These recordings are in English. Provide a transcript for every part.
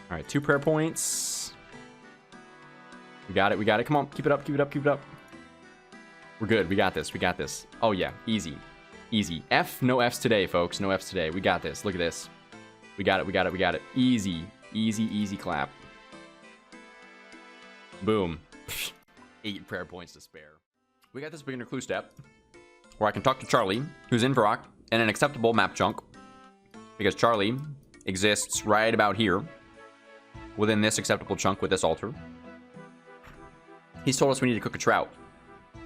All right, 2 prayer points. We got it. We got it. Come on. Keep it up. Keep it up. Keep it up. We're good. We got this. We got this. Oh, yeah. Easy. Easy. F. No Fs today, folks. No Fs today. We got this. Look at this. We got it. We got it. We got it. Easy. Easy, easy clap. Boom. 8 prayer points to spare. We got this beginner clue step where I can talk to Charlie, who's in Varrock, and an acceptable map chunk, because Charlie exists right about here within this acceptable chunk with this altar. He's told us we need to cook a trout.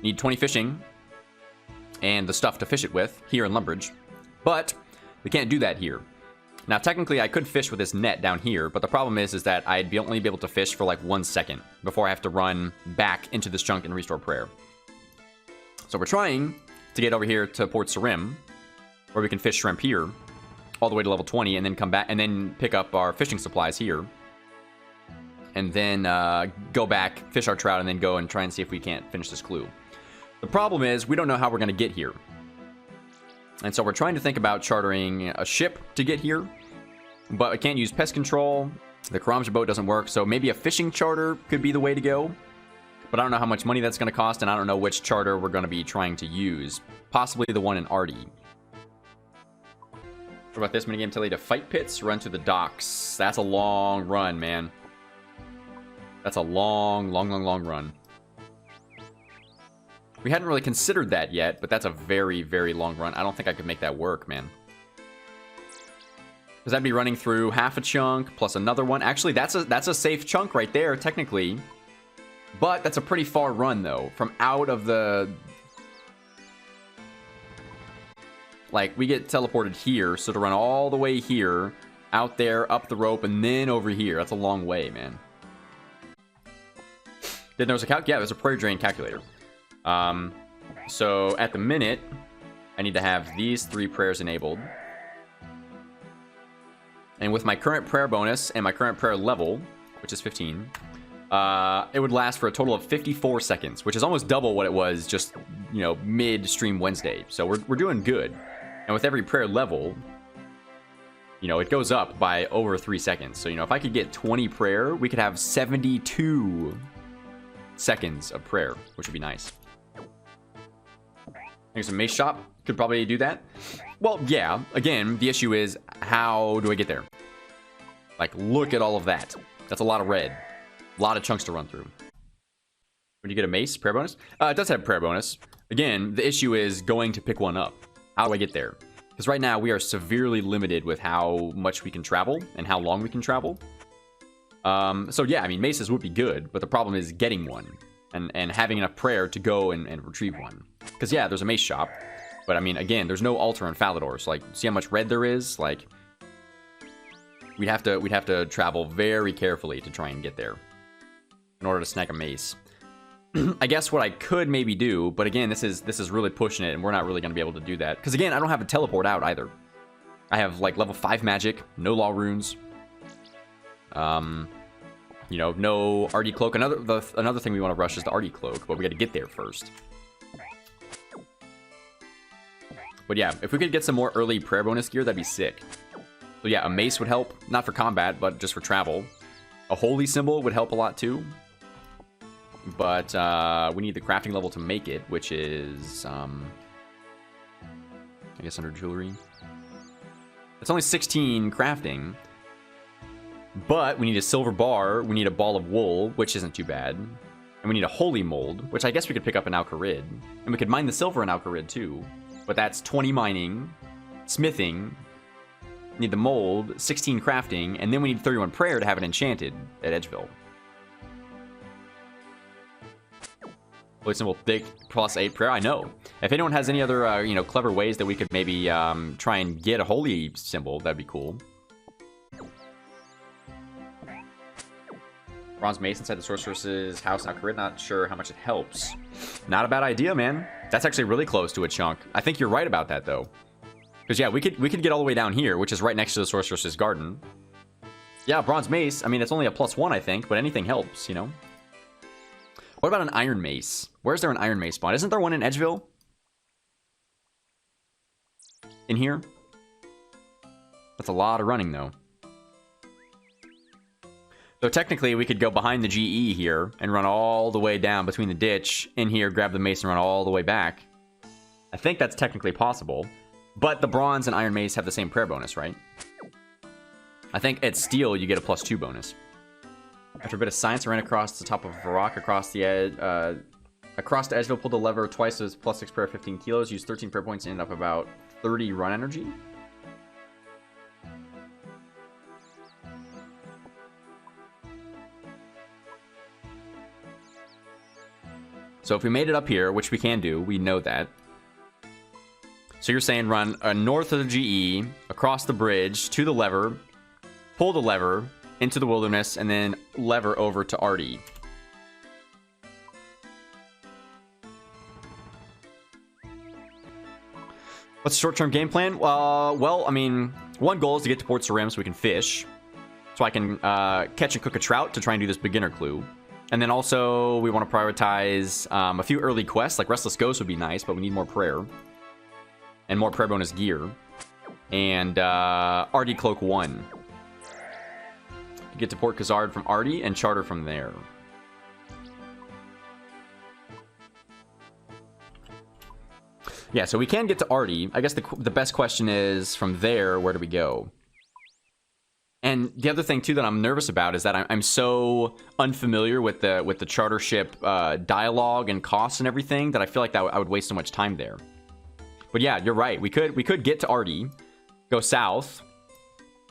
Need 20 fishing and the stuff to fish it with here in Lumbridge, but we can't do that here. Now, technically, I could fish with this net down here, but the problem is that I'd only be able to fish for like 1 second before I have to run back into this chunk and restore prayer. So we're trying to get over here to Port Sarim, where we can fish shrimp here, all the way to level 20, and then come back and then pick up our fishing supplies here. And then go back, fish our trout, and then go and try and see if we can't finish this clue. The problem is we don't know how we're going to get here. And so we're trying to think about chartering a ship to get here. But I can't use pest control. The Karamja boat doesn't work. So maybe a fishing charter could be the way to go. But I don't know how much money that's going to cost. And I don't know which charter we're going to be trying to use. Possibly the one in Artie. What about this minigame? Tell you to fight pits, run to the docks. That's a long run, man. That's a long run. We hadn't really considered that yet, but that's a very, very long run. I don't think I could make that work, man. Because I'd be running through half a chunk plus another one. Actually, that's a safe chunk right there, technically. But that's a pretty far run, though. From out of the... Like, we get teleported here, so to run all the way here, out there, up the rope, and then over here. That's a long way, man. Didn't know it was a calc? Yeah, it was a prayer drain calculator. So at the minute, I need to have these 3 prayers enabled. And with my current prayer bonus and my current prayer level, which is 15, it would last for a total of 54 seconds, which is almost double what it was just, you know, mid-stream Wednesday. So we're doing good. And with every prayer level, you know, it goes up by over 3 seconds. So, you know, if I could get 20 prayer, we could have 72 seconds of prayer, which would be nice. Here's a mace shop. Could probably do that. Well, yeah. Again, the issue is, how do I get there? Like, look at all of that. That's a lot of red. A lot of chunks to run through. When you get a mace, prayer bonus? It does have prayer bonus. Again, the issue is going to pick one up. How do I get there? Because right now, we are severely limited with how much we can travel and how long we can travel. So yeah, I mean, maces would be good, but the problem is getting one and having enough prayer to go and retrieve one. Because yeah, there's a mace shop, but I mean, again, there's no altar in Falador, so like, see how much red there is? Like, we'd have to travel very carefully to try and get there in order to snag a mace. I guess what I could maybe do, but again, this is really pushing it, and we're not really going to be able to do that. Because again, I don't have a teleport out either. I have like level 5 magic, no law runes. You know, no Artie cloak. Another thing we want to rush is the Artie cloak, but we got to get there first. But yeah, if we could get some more early prayer bonus gear, that'd be sick. So yeah, a mace would help, not for combat, but just for travel. A holy symbol would help a lot too. But we need the crafting level to make it, which is I guess under jewelry. It's only 16 crafting. But we need a silver bar, we need a ball of wool, which isn't too bad. And we need a holy mold, which I guess we could pick up in Al-Kharid. And we could mine the silver in Al-Kharid too. But that's 20 mining, smithing, need the mold, 16 crafting, and then we need 31 prayer to have it enchanted at Edgeville. Holy symbol thick plus 8 prayer, I know. If anyone has any other, you know, clever ways that we could maybe try and get a holy symbol, that'd be cool. Bronze mace inside the sorceress's house now. Career, not sure how much it helps. Not a bad idea, man. That's actually really close to a chunk. I think you're right about that, though. Because, yeah, we could get all the way down here, which is right next to the sorceress's garden. Yeah, bronze mace. I mean, it's only a +1, I think, but anything helps, you know? What about an iron mace? Where's there an iron mace spawn? Isn't there one in Edgeville? In here? That's a lot of running, though. So technically, we could go behind the GE here and run all the way down between the ditch, in here, grab the mace, and run all the way back. I think that's technically possible. But the bronze and iron mace have the same prayer bonus, right? I think at steel, you get a +2 bonus. After a bit of science, I ran across the top of a rock across the edge. Across to Edgeville, pulled the lever twice as +6 prayer, 15 kilos, used 13 prayer points, and ended up about 30 run energy. So if we made it up here, which we can do, we know that. So you're saying run north of the GE, across the bridge, to the lever, pull the lever, into the wilderness, and then lever over to Artie. What's the short-term game plan? Well, I mean, one goal is to get to Port Sarim so we can fish. So I can catch and cook a trout to try and do this beginner clue. And then also, we want to prioritize a few early quests, like Restless Ghost would be nice, but we need more prayer. And more prayer bonus gear. And Artie Cloak 1. Get to Port Khazard from Artie and charter from there. Yeah, so we can get to Artie. I guess the best question is, from there, where do we go? And the other thing, too, that I'm nervous about is that I'm so unfamiliar with the charter ship dialogue and costs and everything that I feel like I would waste so much time there. But yeah, you're right. We could get to Artie, go south,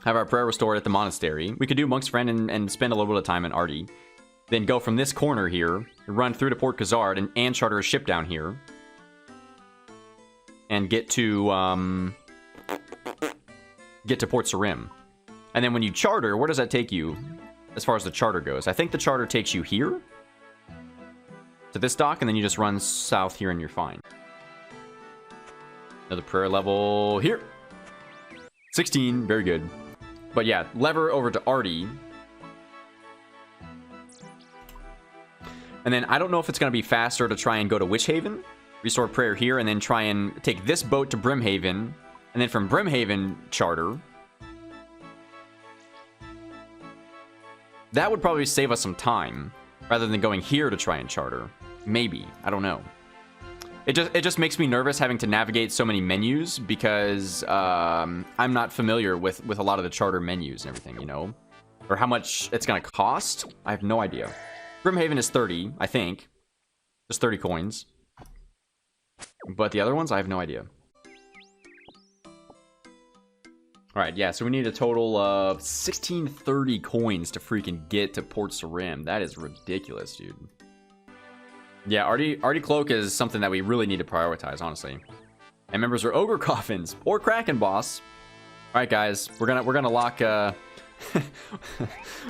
have our prayer restored at the monastery. We could do Monk's Friend and spend a little bit of time in Artie. Then go from this corner here, run through to Port Khazard and charter a ship down here. And get to Port Sarim. And then when you charter, where does that take you as far as the charter goes? I think the charter takes you here to this dock, and then you just run south here and you're fine. Another prayer level here. 16, very good. But yeah, lever over to Artie. And then I don't know if it's going to be faster to try and go to Witch Haven, restore prayer here, and then try and take this boat to Brimhaven, and then from Brimhaven, charter. That would probably save us some time, rather than going here to try and charter. Maybe. I don't know. It just makes me nervous having to navigate so many menus, because I'm not familiar with a lot of the charter menus and everything, you know? Or how much it's going to cost? I have no idea. Brimhaven is 30, I think. Just 30 coins. But the other ones, I have no idea. Alright, yeah, so we need a total of 1630 coins to freaking get to Port Sarim. That is ridiculous, dude. Yeah, Artie Cloak is something that we really need to prioritize, honestly. And members are Ogre Coffins or Kraken Boss. Alright, guys, we're gonna lock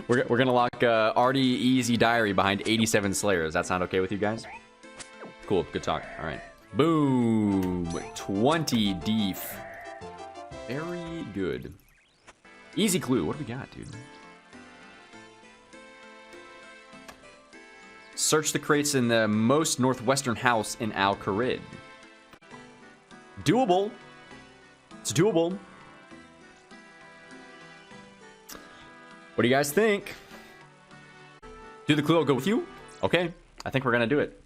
we're gonna lock Artie Easy Diary behind 87 Slayers. That sound okay with you guys? Cool, good talk. Alright. Boom! 20 deef. Very good. Easy clue. What do we got, dude? Search the crates in the most northwestern house in Al Kharid. Doable. It's doable. What do you guys think? Do the clue, I'll go with you? Okay, I think we're gonna do it.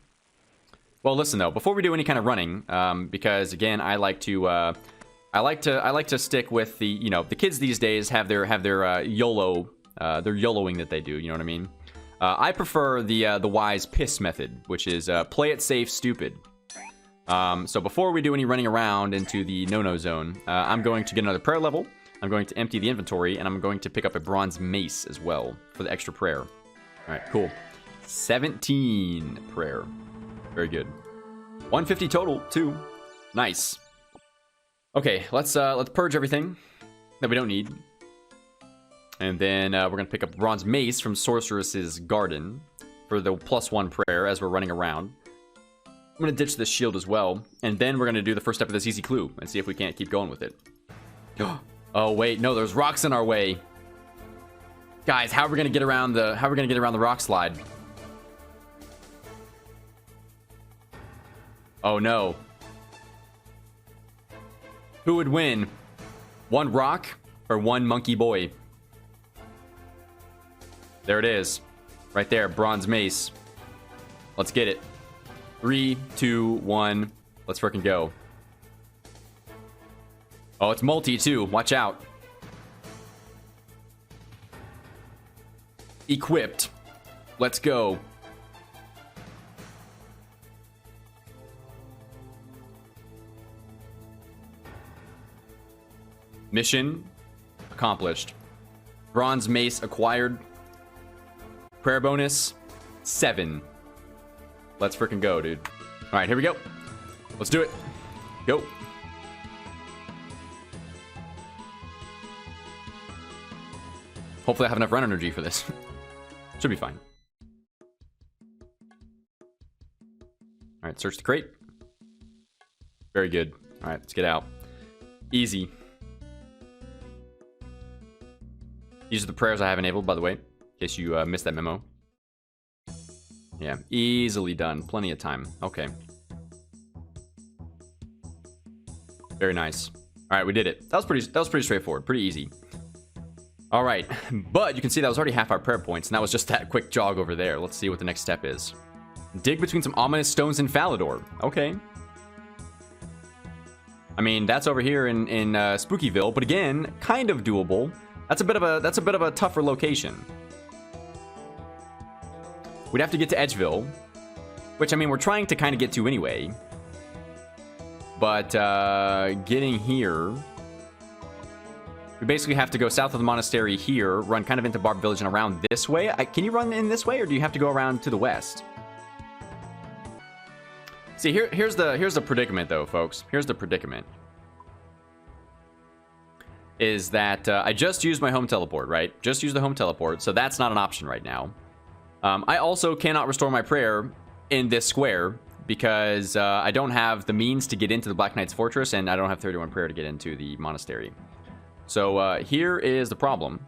Well, listen though, before we do any kind of running, because again, I like to stick with the, you know, the kids these days have their YOLO, their YOLOing that they do. You know what I mean? I prefer the wise piss method, which is play it safe, stupid. So before we do any running around into the no-no zone, I'm going to get another prayer level. I'm going to empty the inventory, and I'm going to pick up a bronze mace as well for the extra prayer. All right, cool. 17 prayer. Very good. 150 total, too. Nice. Okay, let's purge everything that we don't need. And then we're going to pick up Bronze Mace from Sorceress's Garden for the +1 prayer as we're running around. I'm going to ditch this shield as well. And then we're going to do the first step of this easy clue and see if we can't keep going with it. Oh, wait. No, there's rocks in our way. Guys, how are we going to get around the rock slide? Oh, no. Who would win? One rock or one monkey boy? There it is. Right there, Bronze Mace. Let's get it. 3, 2, 1. Let's frickin' go. Oh, it's multi too. Watch out. Equipped. Let's go. Mission accomplished. Bronze Mace acquired. Prayer bonus 7. Let's freaking go, dude. All right, here we go. Let's do it. Go. Hopefully I have enough run energy for this. Should be fine. All right, search the crate. Very good. All right, let's get out. Easy. These are the prayers I have enabled, by the way, in case you missed that memo. Yeah, easily done. Plenty of time. Okay. Very nice. All right, we did it. That was pretty straightforward. Pretty easy. All right, but you can see that was already half our prayer points, and that was just that quick jog over there. Let's see what the next step is. Dig between some ominous stones in Falador. Okay. I mean, that's over here in Spookyville, but again, kind of doable. That's a bit of a tougher location. We'd have to get to Edgeville, which, I mean, we're trying to kind of get to anyway. But getting here, we basically have to go south of the monastery here, run kind of into Barb Village and around this way. Can you run in this way, or do you have to go around to the west? See, here's the predicament, though, folks. Here's the predicament. Is that I just used my home teleport, right? Just used the home teleport, so that's not an option right now. I also cannot restore my prayer in this square because I don't have the means to get into the Black Knight's Fortress, and I don't have 31 prayer to get into the monastery. So here is the problem.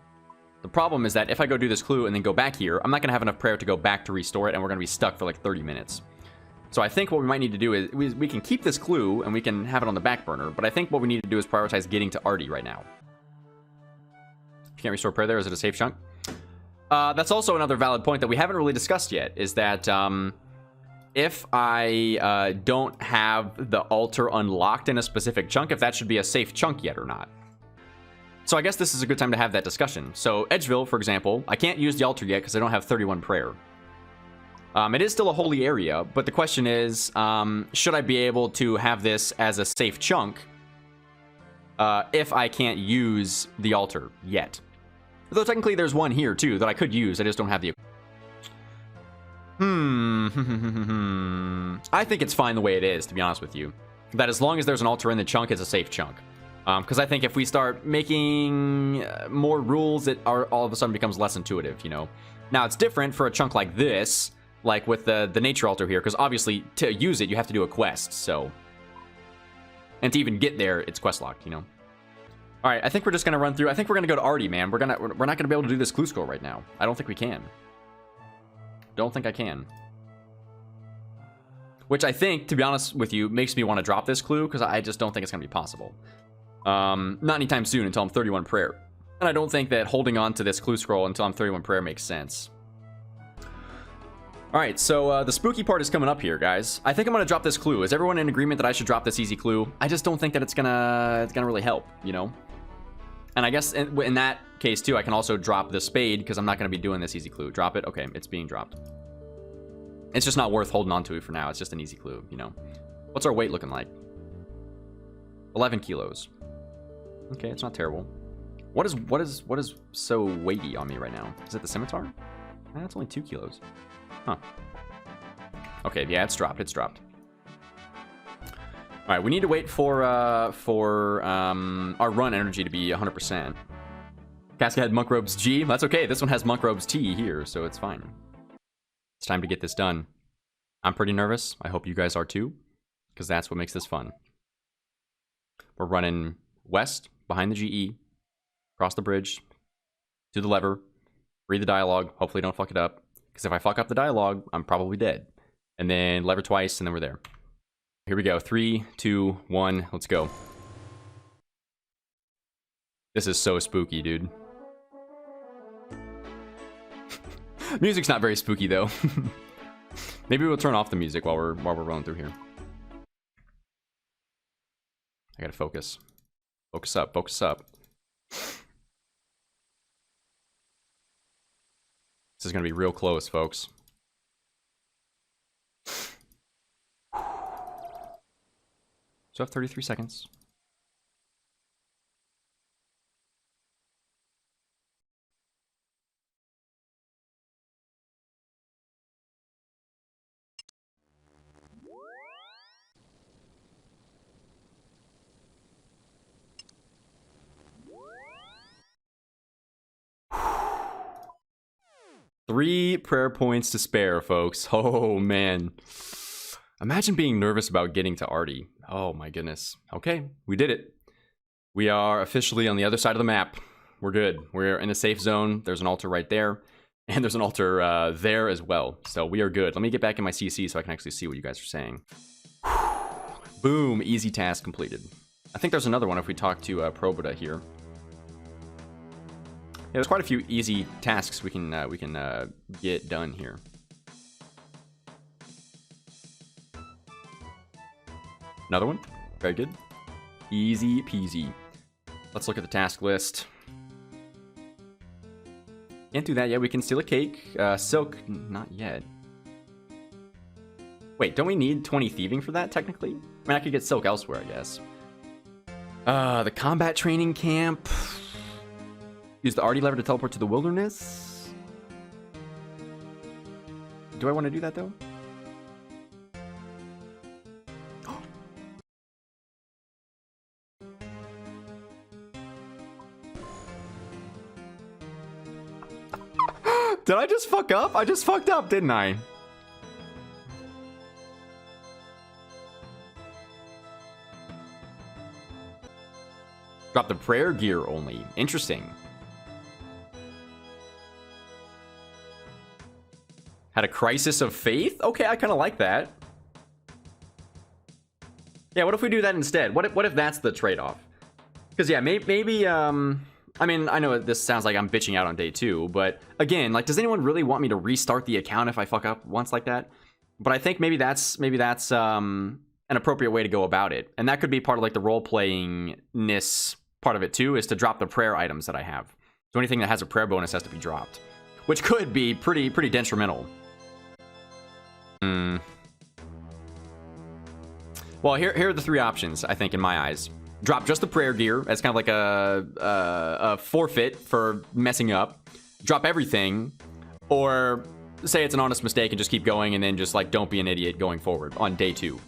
The problem is that if I go do this clue and then go back here, I'm not going to have enough prayer to go back to restore it, and we're going to be stuck for like 30 minutes. So I think what we might need to do is we can keep this clue and we can have it on the back burner, but I think what we need to do is prioritize getting to Artie right now. If you can't restore prayer there, is it a safe chunk? That's also another valid point that we haven't really discussed yet, is that if I don't have the altar unlocked in a specific chunk, if that should be a safe chunk yet or not. So I guess this is a good time to have that discussion. So Edgeville, for example, I can't use the altar yet because I don't have 31 prayer. It is still a holy area, but the question is, should I be able to have this as a safe chunk if I can't use the altar yet? Though technically there's one here too that I could use, I just don't have the... I think it's fine the way it is, to be honest with you. That as long as there's an altar in the chunk, it's a safe chunk. Because I think if we start making more rules, it all of a sudden becomes less intuitive, you know? Now, it's different for a chunk like this, like with the nature altar here, because obviously to use it, you have to do a quest, so... And to even get there, it's quest locked, you know? All right, I think we're just gonna run through. I think we're gonna go to Artie, man. We're not gonna be able to do this clue scroll right now. I don't think we can. Don't think I can. Which I think, to be honest with you, makes me want to drop this clue, because I just don't think it's gonna be possible. Not anytime soon until I'm 31 prayer. And I don't think that holding on to this clue scroll until I'm 31 prayer makes sense. All right, so the spooky part is coming up here, guys. I think I'm gonna drop this clue. Is everyone in agreement that I should drop this easy clue? I just don't think that it's gonna really help, you know? And I guess in that case, too, I can also drop the spade because I'm not going to be doing this easy clue. Drop it. Okay, it's being dropped. It's just not worth holding on to it for now. It's just an easy clue, you know. What's our weight looking like? 11 kilos. Okay, it's not terrible. What is so weighty on me right now? Is it the scimitar? That's only 2 kilos. Huh. Okay, yeah, it's dropped. It's dropped. All right, we need to wait for our run energy to be 100%. Casca had Monk Robes G. That's okay. This one has Monk Robes T here, so it's fine. It's time to get this done. I'm pretty nervous. I hope you guys are too, because that's what makes this fun. We're running west, behind the GE, across the bridge, to the lever, read the dialogue, hopefully don't fuck it up, because if I fuck up the dialogue, I'm probably dead. And then lever twice, and then we're there. Here we go. 3, 2, 1, let's go. This is so spooky, dude. Music's not very spooky, though. Maybe we'll turn off the music while we're rolling through here. I gotta focus. Focus up, focus up. This is gonna be real close, folks. So I have 33 seconds. Three prayer points to spare, folks. Oh, man. Imagine being nervous about getting to Artie. Oh, my goodness. Okay, we did it. We are officially on the other side of the map. We're good. We're in a safe zone. There's an altar right there. And there's an altar there as well. So we are good. Let me get back in my CC so I can actually see what you guys are saying. Boom. Easy task completed. I think there's another one if we talk to Probota here. Yeah, there's quite a few easy tasks we can get done here. Another one. Very good. Easy peasy. Let's look at the task list. Can't do that yet. We can steal a cake. Silk, not yet. Wait, don't we need 20 thieving for that, technically? I mean, I could get silk elsewhere, I guess. The combat training camp. Use the Artie lever to teleport to the wilderness. Do I want to do that, though? Did I just fuck up? I just fucked up, didn't I? Drop the prayer gear only. Interesting. Had a crisis of faith? Okay, I kind of like that. Yeah, what if we do that instead? What if that's the trade-off? Because, yeah, maybe, I mean, I know this sounds like I'm bitching out on day 2, but again, like, does anyone really want me to restart the account if I fuck up once like that? But I think maybe that's an appropriate way to go about it. And that could be part of, like, the role-playing-ness part of it, too, is to drop the prayer items that I have. So anything that has a prayer bonus has to be dropped, which could be pretty detrimental. Well, here are the 3 options, I think, in my eyes. Drop just the prayer gear as kind of like a forfeit for messing up. Drop everything, or say it's an honest mistake and just keep going, and then just, like, don't be an idiot going forward on day 2.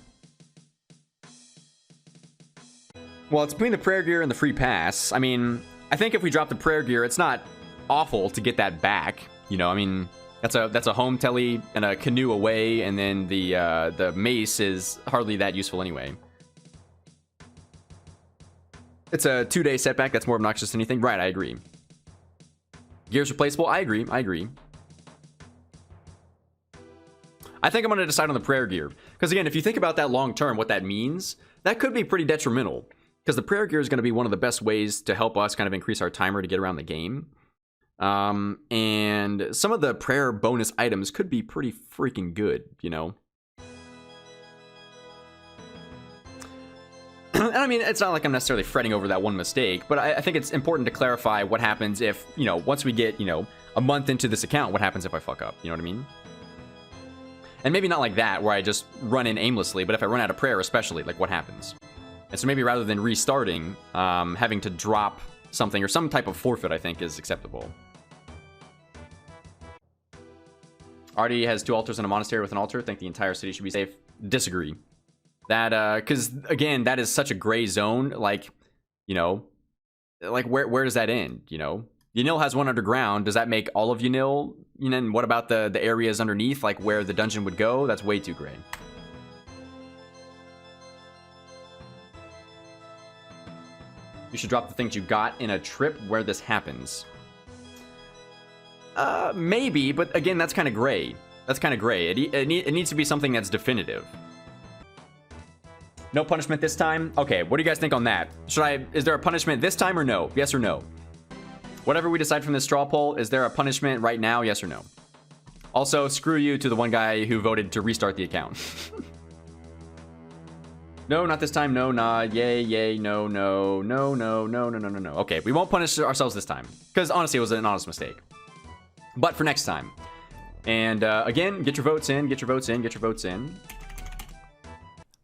Well, it's between the prayer gear and the free pass. I mean, I think if we drop the prayer gear, it's not awful to get that back. You know, I mean, that's a home telly and a canoe away, and then the mace is hardly that useful anyway. It's a 2-day setback. That's more obnoxious than anything. Right, I agree. Gear's replaceable. I agree. I agree. I think I'm going to decide on the prayer gear. Because, again, if you think about that long term, what that means, that could be pretty detrimental. Because the prayer gear is going to be one of the best ways to help us kind of increase our timer to get around the game. And some of the prayer bonus items could be pretty freaking good, you know? And I mean, it's not like I'm necessarily fretting over that one mistake, but I think it's important to clarify what happens if, you know, once we get, you know, a month into this account, what happens if I fuck up, you know what I mean? And maybe not like that, where I just run in aimlessly, but if I run out of prayer especially, like, what happens? And so maybe rather than restarting, having to drop something or some type of forfeit, I think, is acceptable. Artie has 2 altars and a monastery with an altar. Think the entire city should be safe. Disagree. That, because, again, that is such a gray zone. Like, you know, like, where does that end, you know? Yanil has one underground. Does that make all of Yanil? You know, and what about the areas underneath, like where the dungeon would go? That's way too gray. You should drop the things you got in a trip where this happens. Maybe, but again, that's kind of gray. That's kind of gray. It needs to be something that's definitive. No punishment this time? Okay, what do you guys think on that? Is there a punishment this time or no? Yes or no? Whatever we decide from this straw poll, is there a punishment right now? Yes or no? Also, screw you to the one guy who voted to restart the account. No, not this time. No, nah. Yay, yay. No, no, no, no, no, no, no, no, no. Okay, we won't punish ourselves this time. Because honestly, it was an honest mistake. But for next time. And again, get your votes in, get your votes in, get your votes in.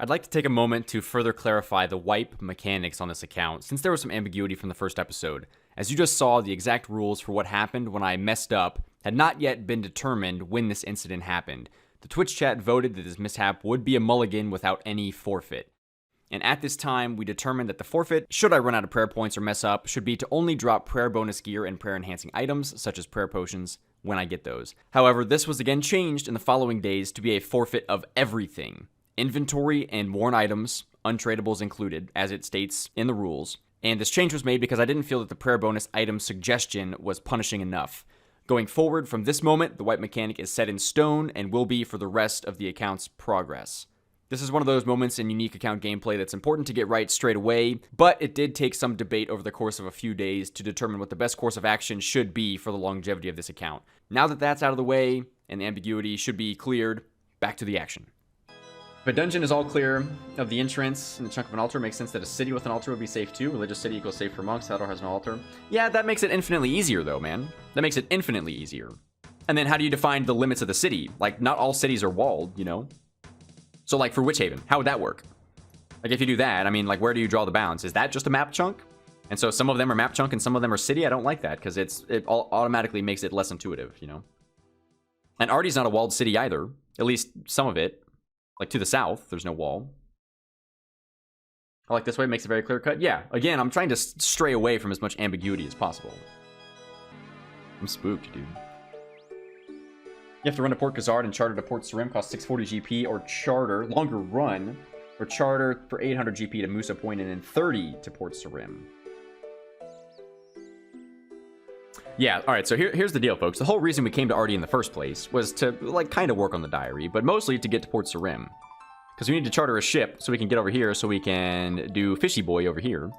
I'd like to take a moment to further clarify the wipe mechanics on this account, since there was some ambiguity from the first episode. As you just saw, the exact rules for what happened when I messed up had not yet been determined when this incident happened. The Twitch chat voted that this mishap would be a mulligan without any forfeit. And at this time, we determined that the forfeit, should I run out of prayer points or mess up, should be to only drop prayer bonus gear and prayer enhancing items, such as prayer potions, when I get those. However, this was again changed in the following days to be a forfeit of everything. Inventory and worn items, untradables included, as it states in the rules. And this change was made because I didn't feel that the prayer bonus item suggestion was punishing enough. Going forward, from this moment, the wipe mechanic is set in stone and will be for the rest of the account's progress. This is one of those moments in unique account gameplay that's important to get right straight away, but it did take some debate over the course of a few days to determine what the best course of action should be for the longevity of this account. Now that that's out of the way, and the ambiguity should be cleared, back to the action. If a dungeon is all clear of the entrance and the chunk of an altar, it makes sense that a city with an altar would be safe too. Religious city equals safe for monks. Outdoor has no altar. Yeah, that makes it infinitely easier though, man. That makes it infinitely easier. And then how do you define the limits of the city? Like, not all cities are walled, you know? So like for Witchhaven, how would that work? Like if you do that, I mean, like where do you draw the bounds? Is that just a map chunk? And so some of them are map chunk and some of them are city? I don't like that because it all automatically makes it less intuitive, you know? And Artie's not a walled city either. At least some of it. Like to the south, there's no wall. I like this way, it makes it very clear cut. Yeah, again, I'm trying to stray away from as much ambiguity as possible. I'm spooked, dude. You have to run to Port Khazard and charter to Port Sarim, cost 640 GP, or charter, longer run, or charter for 800 GP to Musa Point and then 30 to Port Sarim. Yeah, alright, so here's the deal, folks. The whole reason we came to Artie in the first place was to, like, kind of work on the diary, but mostly to get to Port Sarim. Because we need to charter a ship so we can get over here, so we can do Fishy Boy over here.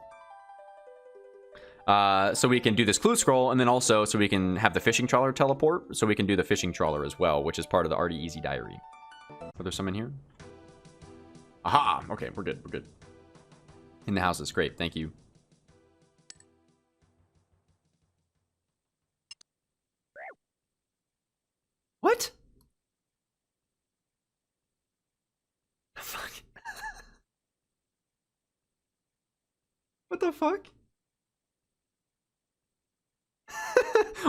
So we can do this clue scroll, and then also so we can have the fishing trawler teleport, so we can do the fishing trawler as well, which is part of the Artie Easy Diary. Are there some in here? Aha! Okay, we're good, we're good. In the house is great, thank you. What? Fuck. What the fuck?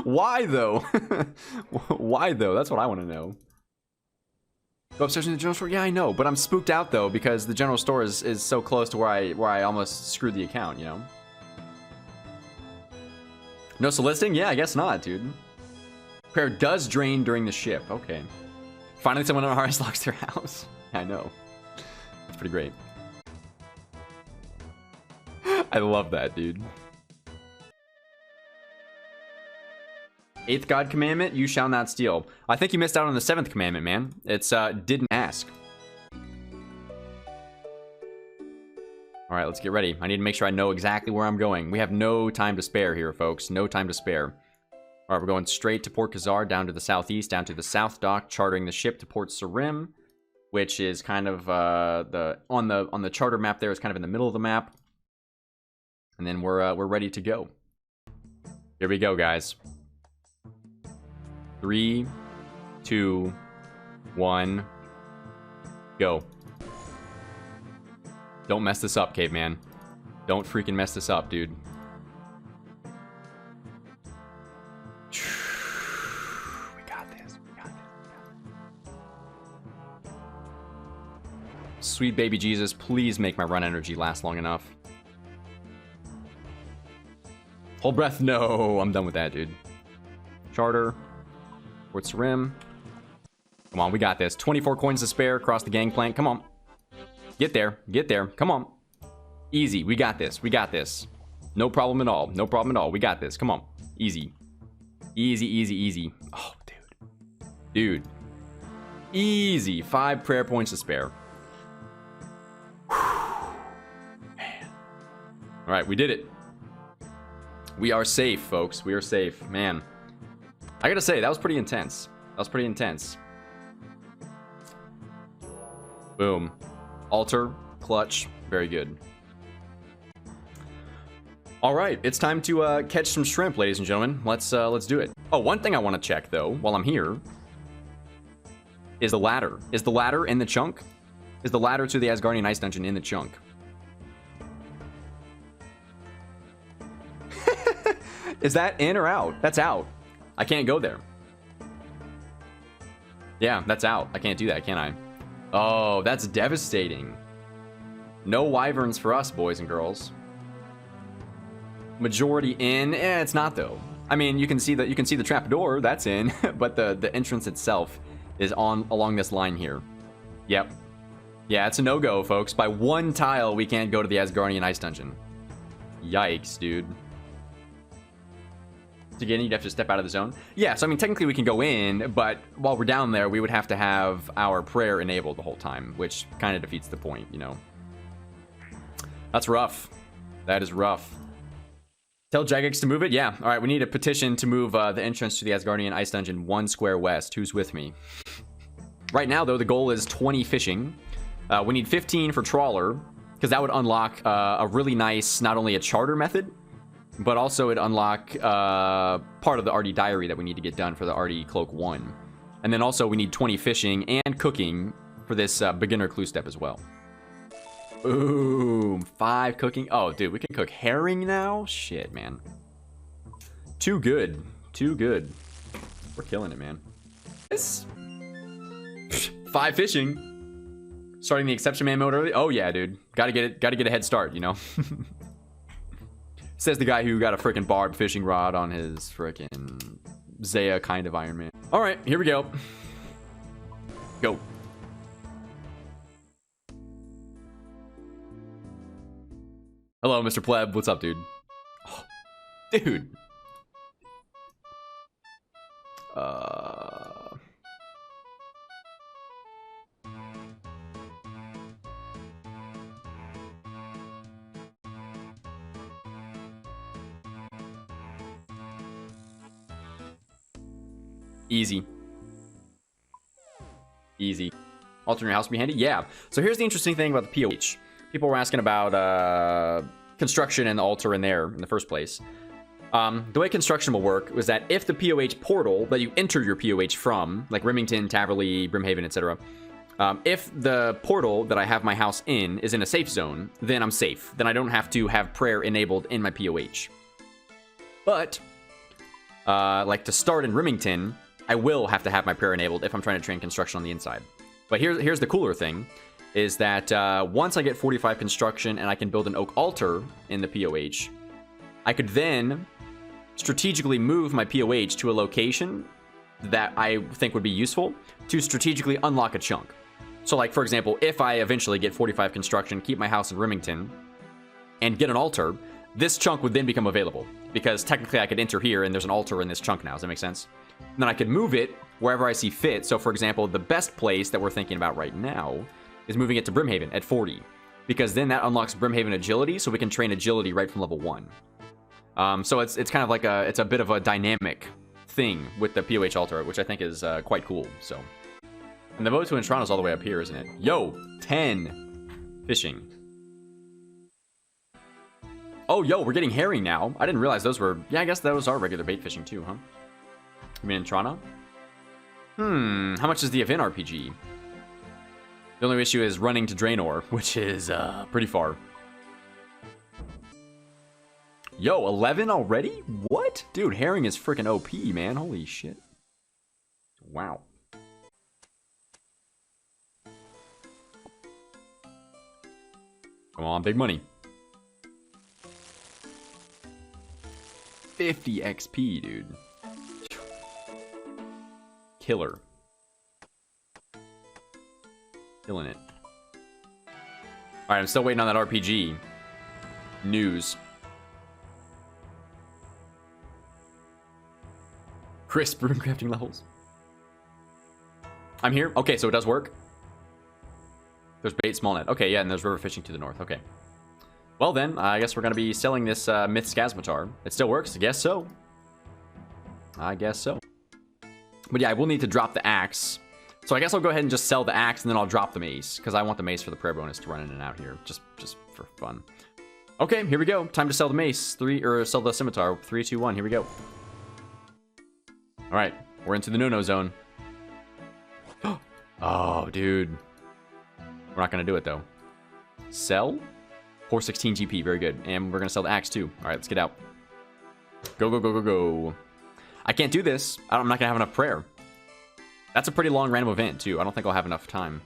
Why though? Why though? That's what I want to know. Go upstairs in the general store? Yeah, I know, but I'm spooked out though because the general store is so close to where I almost screwed the account, you know? No soliciting? Yeah, I guess not, dude. Prayer does drain during the ship. Okay. Finally, someone on RS locks their house. I know. It's pretty great. I love that, dude. 8th God commandment, you shall not steal. I think you missed out on the 7th commandment, man. It's, didn't ask. All right, let's get ready. I need to make sure I know exactly where I'm going. We have no time to spare here, folks. No time to spare. All right, we're going straight to Port Khazard, down to the southeast, down to the south dock, chartering the ship to Port Sarim, which is kind of on the charter map there is kind of in the middle of the map. And then we're ready to go. Here we go, guys. 3, 2, 1, go. Don't mess this up, Caveman. Don't freaking mess this up, dude. Sweet baby Jesus, please make my run energy last long enough. Hold breath. No, I'm done with that, dude. Charter. Quartz rim. Come on, we got this. 24 coins to spare across the gangplank. Come on. Get there. Get there. Come on. Easy. We got this. We got this. No problem at all. No problem at all. We got this. Come on. Easy. Easy, easy, easy. Oh, dude. Dude. Easy. 5 prayer points to spare. Man. All right, we did it. We are safe, folks. We are safe. Man. I gotta say, that was pretty intense. That was pretty intense. Boom. Altar. Clutch. Very good. All right, it's time to catch some shrimp, ladies and gentlemen. Let's do it. Oh, one thing I want to check though, while I'm here, is the ladder. Is the ladder in the chunk? Is the ladder to the Asgardian Ice Dungeon in the chunk? Is that in or out? That's out. I can't go there. Yeah, that's out. I can't do that, can I? Oh, that's devastating. No wyverns for us, boys and girls. Majority in. It's not though. I mean, you can see the trapdoor. That's in, but the entrance itself is along this line here. Yep. Yeah, it's a no-go, folks. By 1 tile, we can't go to the Asgardian Ice Dungeon. Yikes, dude. Again, you'd have to step out of the zone. Yeah, so I mean, technically we can go in, but while we're down there, we would have to have our prayer enabled the whole time, which kind of defeats the point, you know. That's rough. That is rough. Tell Jagex to move it? Yeah. All right, we need a petition to move the entrance to the Asgardian Ice Dungeon 1 square west. Who's with me? Right now, though, the goal is 20 fishing. We need 15 for trawler, because that would unlock a really nice, not only a charter method, but also it'd unlock part of the RD diary that we need to get done for the RD Cloak 1. And then also we need 20 fishing and cooking for this beginner clue step as well. Boom. 5 cooking. Oh, dude, we can cook herring now? Shit, man. Too good. Too good. We're killing it, man. This 5 fishing. Starting the exception man mode early. Oh yeah, dude. Gotta get a head start, you know. Says the guy who got a freaking barbed fishing rod on his freaking Zaya kind of Iron Man. All right, here we go. Go. Hello, Mr. Pleb. What's up, dude? Oh, dude. Easy. Easy. Alternate house would be handy? Yeah. So here's the interesting thing about the POH. People were asking about construction and the altar in there in the first place. The way construction will work was that if the POH portal that you enter your POH from, like Remington, Taverley, Brimhaven, etc., if the portal that I have my house in is in a safe zone, then I'm safe. Then I don't have to have prayer enabled in my POH. But, like to start in Remington, I will have to have my prayer enabled if I'm trying to train construction on the inside. But here's the cooler thing, is that once I get 45 construction and I can build an oak altar in the POH, I could then strategically move my POH to a location that I think would be useful to strategically unlock a chunk. So like, for example, if I eventually get 45 construction, keep my house in Remington, and get an altar, this chunk would then become available. Because technically I could enter here and there's an altar in this chunk now. Does that make sense? And then I could move it wherever I see fit. So for example, the best place that we're thinking about right now is moving it to Brimhaven at 40. Because then that unlocks Brimhaven agility, so we can train agility right from level 1. So it's kind of like it's a bit of a dynamic thing with the POH altar, which I think is quite cool. So, and the vote to Toronto's all the way up here, isn't it? Yo, 10 fishing. Oh, yo, we're getting herring now. I didn't realize those were... Yeah, I guess those are regular bait fishing too, huh? You mean in Toronto? How much is the event RPG? The only issue is running to Draenor, which is pretty far. Yo, 11 already? What? Dude, herring is freaking OP, man. Holy shit. Wow. Come on, big money. 50 XP, dude. Killer. Killing it. Alright, I'm still waiting on that RPG. News. Crisp rune crafting levels. I'm here. Okay, so it does work. There's bait, small net. Okay, yeah, and there's river fishing to the north. Okay. Well then, I guess we're going to be selling this Myth Scasmatar. It still works? I guess so. I guess so. But yeah, I will need to drop the axe. So I guess I'll go ahead and just sell the axe, and then I'll drop the mace. Because I want the mace for the prayer bonus to run in and out here. Just for fun. Okay, here we go. Time to sell the mace. Sell the scimitar. 3, 2, 1. Here we go. Alright, we're into the no-no zone. Oh, dude. We're not going to do it, though. Sell? 416 GP, very good. And we're going to sell the axe, too. Alright, let's get out. Go, go, go, go, go. I can't do this. I'm not going to have enough prayer. That's a pretty long random event, too. I don't think I'll have enough time.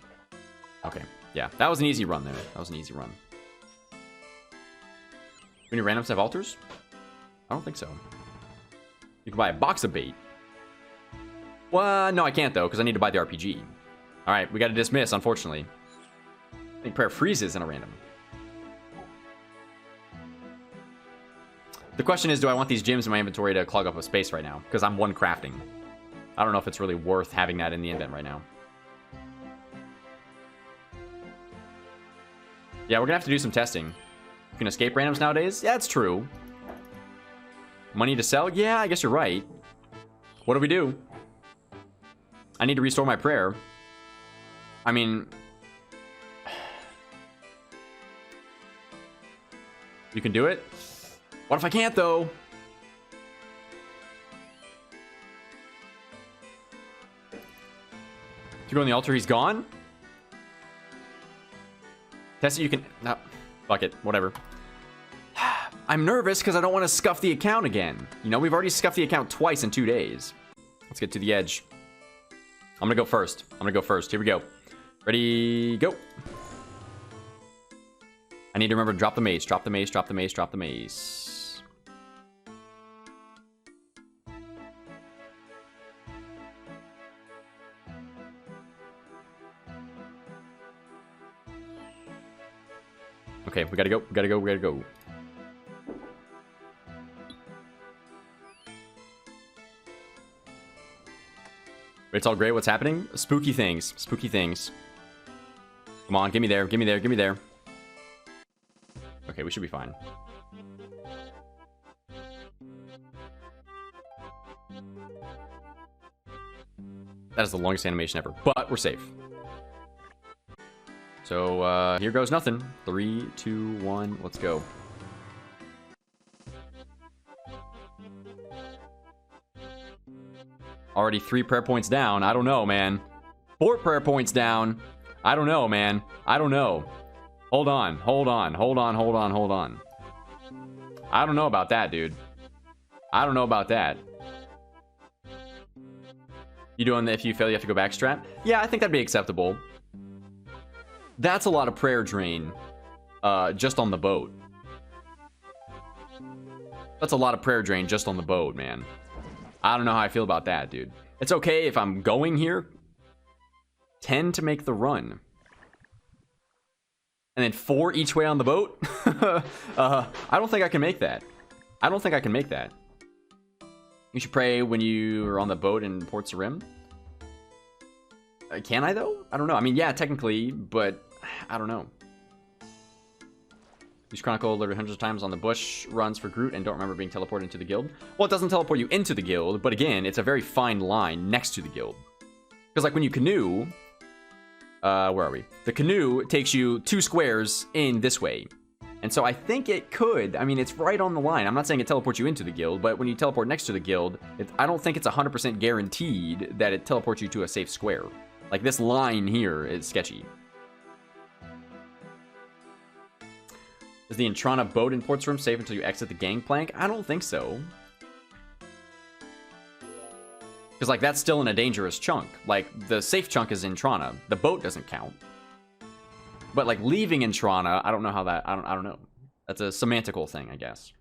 Okay, yeah. That was an easy run there. That was an easy run. Any randoms have altars? I don't think so. You can buy a box of bait. Well, no, I can't, though, because I need to buy the RPG. Alright, we got to dismiss, unfortunately. I think prayer freezes in a random. The question is, do I want these gems in my inventory to clog up a space right now? Because I'm one crafting. I don't know if it's really worth having that in the event right now. Yeah, we're going to have to do some testing. You can escape randoms nowadays? Yeah, it's true. Money to sell? Yeah, I guess you're right. What do we do? I need to restore my prayer. I mean... You can do it? What if I can't, though? If you go on the altar, he's gone? Test it, you can... No. Fuck it. Whatever. I'm nervous because I don't want to scuff the account again. You know, we've already scuffed the account twice in 2 days. Let's get to the edge. I'm gonna go first. Here we go. Ready, go. I need to remember to drop the mace. Drop the mace, drop the mace, drop the mace. Okay, we gotta go, we gotta go, we gotta go. It's all great. What's happening? Spooky things. Spooky things. Come on, give me there, give me there, give me there. Okay, we should be fine. That is the longest animation ever, but we're safe. So, here goes nothing. 3, 2, 1, let's go. Already 3 prayer points down. I don't know, man. 4 prayer points down. I don't know, man. I don't know. Hold on, hold on, hold on, hold on, hold on. I don't know about that, dude. I don't know about that. You doing the if you fail, you have to go back strat? Yeah, I think that'd be acceptable. That's a lot of prayer drain, just on the boat. That's a lot of prayer drain just on the boat, man. I don't know how I feel about that, dude. It's okay if I'm going here. 10 to make the run. And then 4 each way on the boat? I don't think I can make that. I don't think I can make that. You should pray when you are on the boat in Port Sarim. Can I, though? I don't know. I mean, yeah, technically, but I don't know. Use Chronicle literally hundreds of times on the bush runs for Groot and don't remember being teleported into the guild. Well, it doesn't teleport you into the guild, but again, it's a very fine line next to the guild. Because like when you canoe, where are we? The canoe takes you 2 squares in this way. And so I think it could, I mean, it's right on the line. I'm not saying it teleports you into the guild, but when you teleport next to the guild, I don't think it's 100% guaranteed that it teleports you to a safe square. Like this line here is sketchy. Is the Intrana boat in Port's room safe until you exit the gangplank? I don't think so. Because, like, that's still in a dangerous chunk. Like, the safe chunk is Intrana. The boat doesn't count. But, like, leaving Intrana, I don't know how that... I don't know. That's a semantical thing, I guess.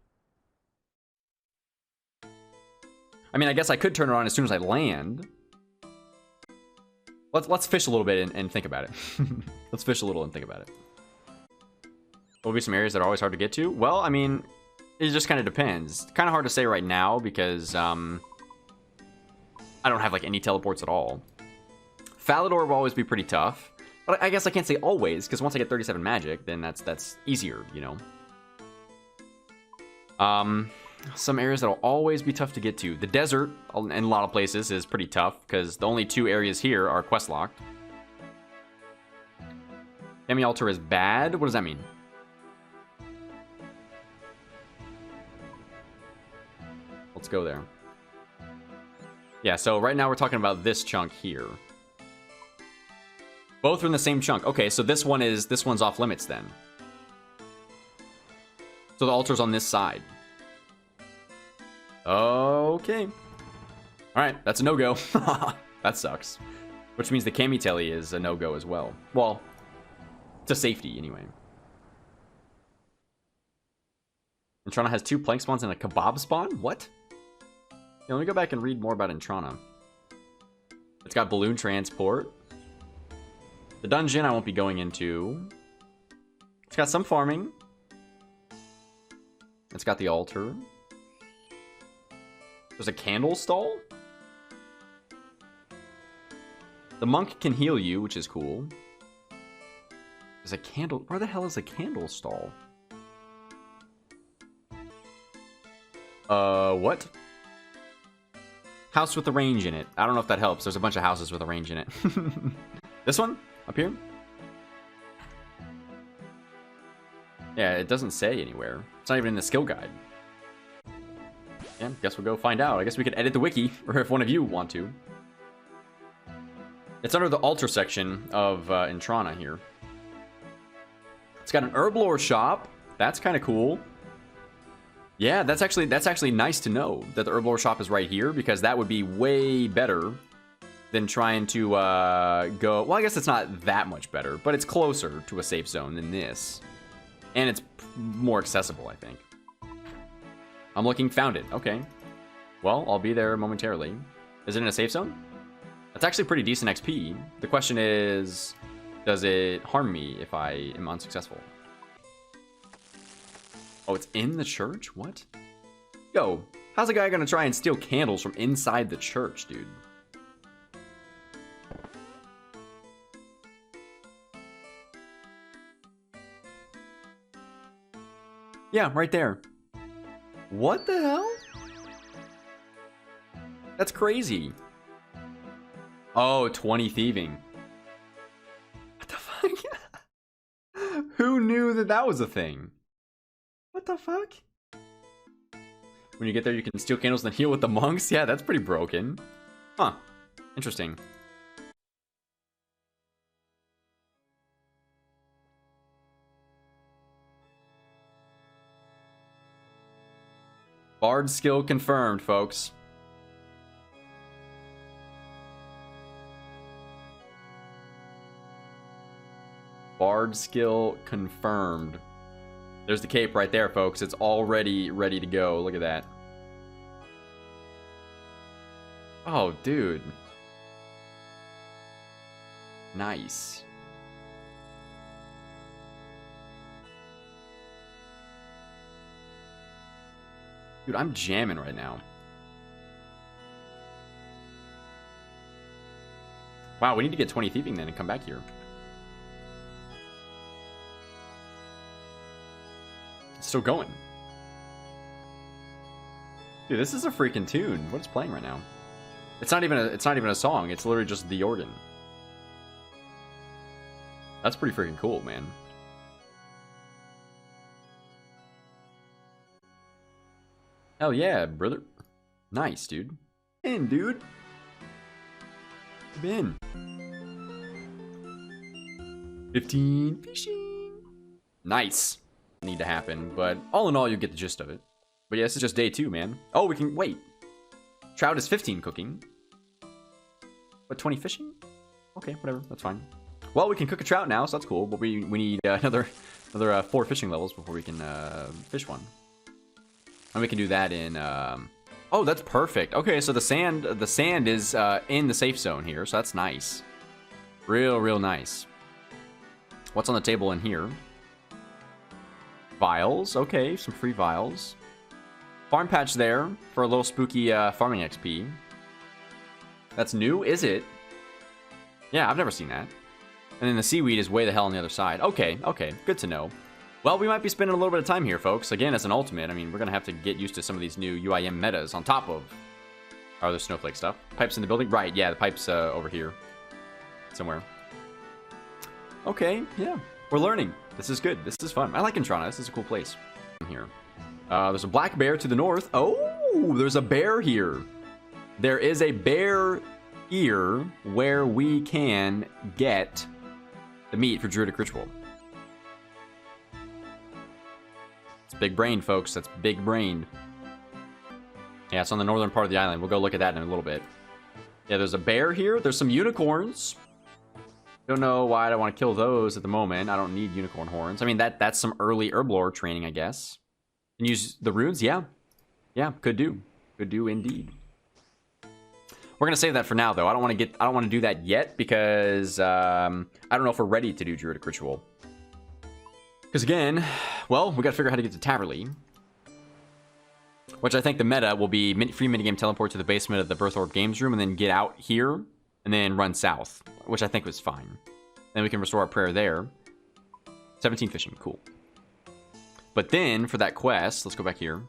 I mean, I guess I could turn around as soon as I land. Let's fish a little bit and think about it. Let's fish a little and think about it. There'll be some areas that are always hard to get to. Well, I mean, it just kind of depends. Kind of hard to say right now because I don't have like any teleports at all. Falador will always be pretty tough, but I guess I can't say always because once I get 37 magic, then that's easier, you know. Some areas that'll always be tough to get to. The desert in a lot of places is pretty tough because the only 2 areas here are quest locked. Demi Altar is bad. What does that mean? Let's go there. Yeah, so right now we're talking about this chunk here. Both are in the same chunk. Okay, so this one's off limits then. So the altar's on this side. Okay. Alright, that's a no-go. That sucks. Which means the Cami Telly is a no-go as well. Well, it's a safety anyway. Entrana has 2 plank spawns and a kebab spawn? What? Yeah, let me go back and read more about Entrana. It's got balloon transport. The dungeon I won't be going into. It's got some farming. It's got the altar. There's a candle stall? The monk can heal you, which is cool. There's a candle. Where the hell is a candle stall? What? House with a range in it. I don't know if that helps. There's a bunch of houses with a range in it. This one? Up here? Yeah, it doesn't say anywhere. It's not even in the skill guide. Yeah, guess we'll go find out. I guess we could edit the wiki, or if one of you want to. It's under the altar section of Entrana here. It's got an herblore shop. That's kind of cool. Yeah, that's actually nice to know that the herblore shop is right here, because that would be way better than trying to go... Well, I guess it's not that much better, but it's closer to a safe zone than this. And it's more accessible, I think. I'm looking, found it. Okay. Well, I'll be there momentarily. Is it in a safe zone? That's actually pretty decent XP. The question is, does it harm me if I am unsuccessful? Oh, it's in the church? What? Yo, how's a guy gonna try and steal candles from inside the church, dude? Yeah, right there. What the hell? That's crazy. Oh, 20 thieving. What the fuck? Who knew that that was a thing? What the fuck? When you get there, you can steal candles and heal with the monks? Yeah, that's pretty broken. Huh. Interesting. Bard skill confirmed, folks. Bard skill confirmed. There's the cape right there, folks. It's already ready to go. Look at that. Oh, dude. Nice. Dude, I'm jamming right now. Wow, we need to get 20 thieving then and come back here. It's still going. Dude, this is a freaking tune. What is playing right now? It's not even a song. It's literally just the organ. That's pretty freaking cool, man. Hell yeah, brother. Nice, dude. In, dude. Come in. 15 fishing. Nice. Need to happen, but all in all, you get the gist of it. But yeah, this is just day 2, man. Oh, we can wait. Trout is 15 cooking. But 20 fishing? Okay, whatever. That's fine. Well, we can cook a trout now, so that's cool. But we need another 4 fishing levels before we can fish one. And we can do that in Oh, that's perfect. Okay, so the sand is in the safe zone here, so that's nice. Real nice. What's on the table in here? Vials. Okay, some free vials. Farm patch there for a little spooky farming XP. That's new, is it? Yeah, I've never seen that. And then the seaweed is way the hell on the other side. Okay, good to know. Well, we might be spending a little bit of time here, folks. Again, as an ultimate, I mean, we're going to have to get used to some of these new UIM metas on top of our other snowflake stuff. Pipes in the building? Right, yeah, the pipe's over here somewhere. Okay, yeah, we're learning. This is good. This is fun. I like Intrana. This is a cool place here. There's a black bear to the north. Oh, there's a bear here. There is a bear here where we can get the meat for Druidic Ritual. Big brain, folks. That's big brained. Yeah, it's on the northern part of the island. We'll go look at that in a little bit. Yeah, there's a bear here. There's some unicorns. Don't know why I don't want to kill those at the moment. I don't need unicorn horns. I mean, that's some early herblore training, I guess. And use the runes? Yeah. Yeah, could do. Could do indeed. We're gonna save that for now, though. I don't want to do that yet because I don't know if we're ready to do Druidic Ritual. Because again, well, we got to figure out how to get to Taverley. Which I think the meta will be free minigame teleport to the basement of the Birth Orb Games Room and then get out here and then run south. Which I think was fine. Then we can restore our prayer there. 17 fishing, cool. But then, for that quest, let's go back here.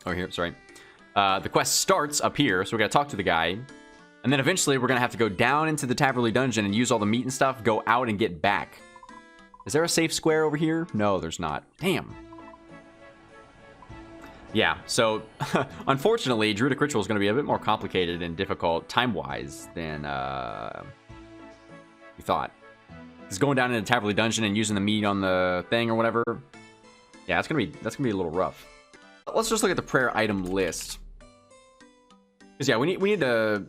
Oh, here, sorry. The quest starts up here, so we got to talk to the guy. And then eventually we're going to have to go down into the Taverley dungeon and use all the meat and stuff, go out and get back. Is there a safe square over here? No, there's not. Damn. Yeah, so unfortunately, Druidic Ritual is going to be a bit more complicated and difficult time-wise than we thought. Just going down into the Taverley dungeon and using the meat on the thing or whatever. Yeah, that's gonna be a little rough. Let's just look at the prayer item list. Because yeah, we need to.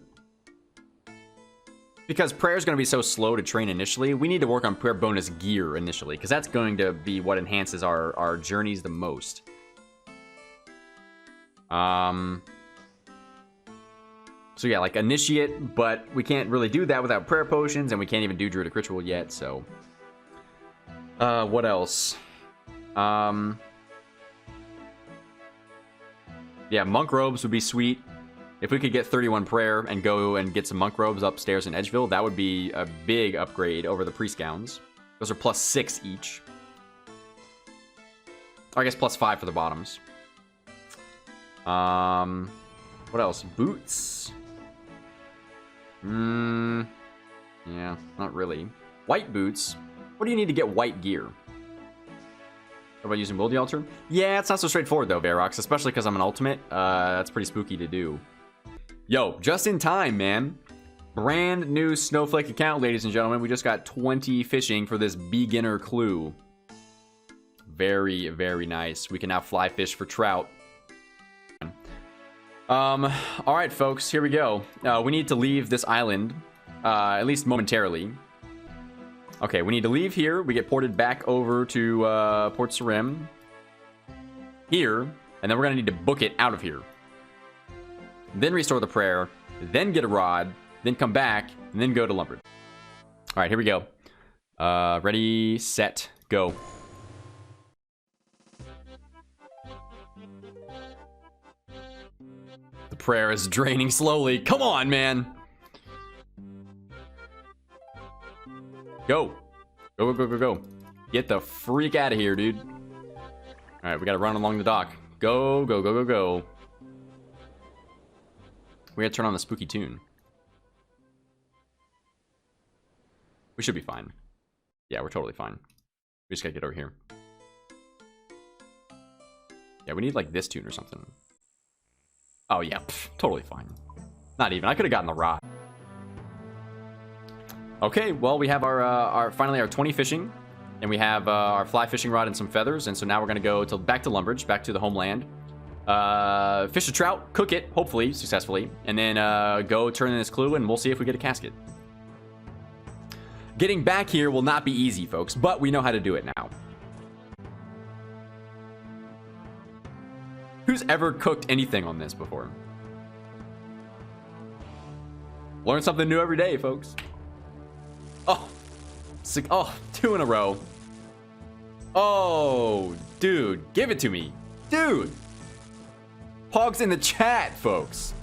Because prayer is going to be so slow to train initially, we need to work on prayer bonus gear initially, because that's going to be what enhances our journeys the most. So yeah, like initiate, but we can't really do that without prayer potions, and we can't even do Druidic Ritual yet, so. What else? Yeah, monk robes would be sweet. If we could get 31 prayer and go and get some monk robes upstairs in Edgeville, that would be a big upgrade over the priest gowns. Those are +6 each. Or I guess +5 for the bottoms. What else? Boots? Yeah, not really. White boots? What do you need to get white gear? What about using Wildy Altar? Yeah, it's not so straightforward though, Varox, especially because I'm an ultimate. That's pretty spooky to do. Yo, just in time, man. Brand new Snowflake account, ladies and gentlemen. We just got 20 fishing for this beginner clue. Very, very nice. We can now fly fish for trout. All right, folks, here we go. We need to leave this island, at least momentarily. Okay, we need to leave here. We get ported back over to Port Sarim. Here, and then we're gonna need to book it out of here. Then restore the prayer, then get a rod, then come back, and then go to Lumbridge. All right, here we go. Ready, set, go. The prayer is draining slowly. Come on, man. Go. Go, go, go, go, go. Get the freak out of here, dude. All right, we got to run along the dock. Go, go, go, go, go. We gotta turn on the spooky tune. We should be fine. Yeah, we're totally fine. We just gotta get over here. Yeah, we need like this tune or something. Oh yeah, totally fine. Not even. I could have gotten the rod. Okay, well we have our finally our 20 fishing, and we have our fly fishing rod and some feathers, and so now we're gonna go back to Lumbridge, back to the homeland. Fish a trout, cook it, hopefully successfully, and then go turn in this clue, and we'll see if we get a casket. Getting back here will not be easy, folks, but we know how to do it now. Who's ever cooked anything on this before? Learn something new every day, folks. Oh, oh, 2 in a row. Oh, dude, give it to me. Dude. Pogs in the chat, folks.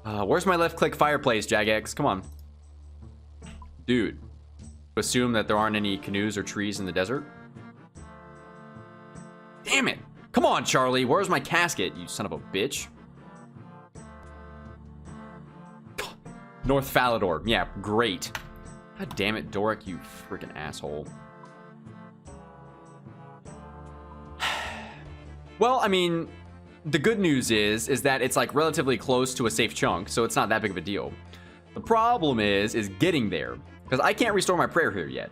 Where's my left click fireplace, Jagex? Come on. Dude. Assume that there aren't any canoes or trees in the desert. Damn it. Come on, Charlie. Where's my casket, you son of a bitch? North Falador. Yeah, great. God damn it, Doric, you freaking asshole. Well, I mean, the good news is that it's like relatively close to a safe chunk, so it's not that big of a deal. The problem is getting there, because I can't restore my prayer here yet.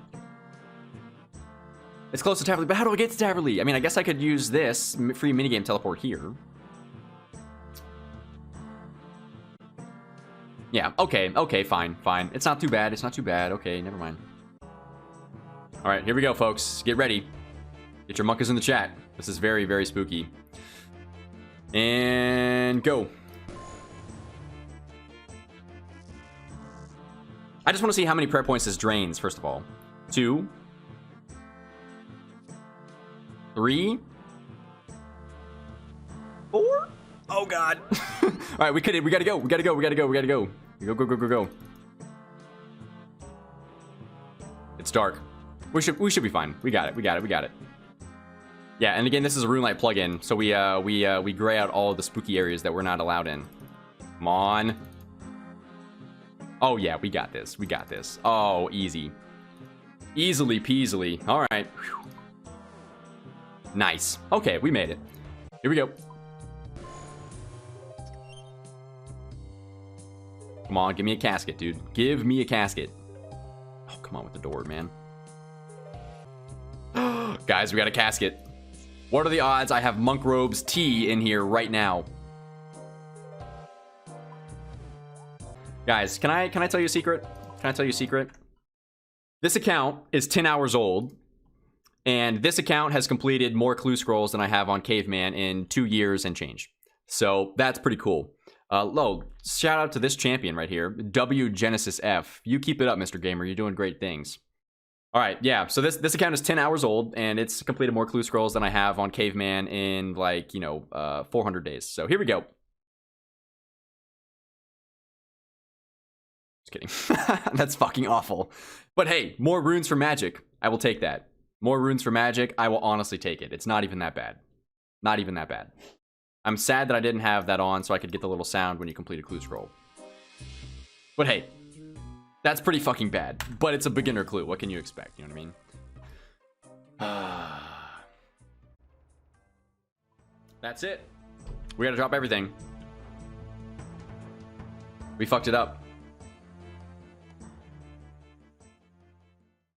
It's close to Taverley, but how do I get to Taverley? I mean, I guess I could use this free minigame teleport here. Yeah, okay, fine. It's not too bad, Okay, never mind. All right, here we go, folks. Get ready. Get your muckas in the chat. This is very, very spooky. And go. I just want to see how many prayer points this drains, first of all. 2. 3. 4. Oh god. All right, we gotta go. Go. It's dark. We should be fine. We got it. Yeah, and again, this is a Runelight plugin, so we gray out all the spooky areas that we're not allowed in. Come on. Oh yeah, we got this. Oh, easy. Easily peasily. All right. Whew. Nice. Okay, we made it. Here we go. Come on, give me a casket, dude. Give me a casket. Oh, come on with the door, man. Guys, we got a casket. What are the odds I have Monk Robes tea in here right now? Guys, can I tell you a secret? This account is 10 hours old, and this account has completed more clue scrolls than I have on Caveman in 2 years and change. So that's pretty cool. Shout out to this champion right here, W Genesis F. You keep it up, Mr. Gamer. You're doing great things. All right, yeah. So this account is 10 hours old, and it's completed more clue scrolls than I have on Caveman in 400 days. So here we go. Just kidding. That's fucking awful. But hey, more runes for magic. I will take that. More runes for magic. I will honestly take it. It's not even that bad. I'm sad that I didn't have that on so I could get the little sound when you complete a clue scroll. But hey, that's pretty fucking bad. But it's a beginner clue. What can you expect? You know what I mean? That's it. We gotta drop everything. We fucked it up.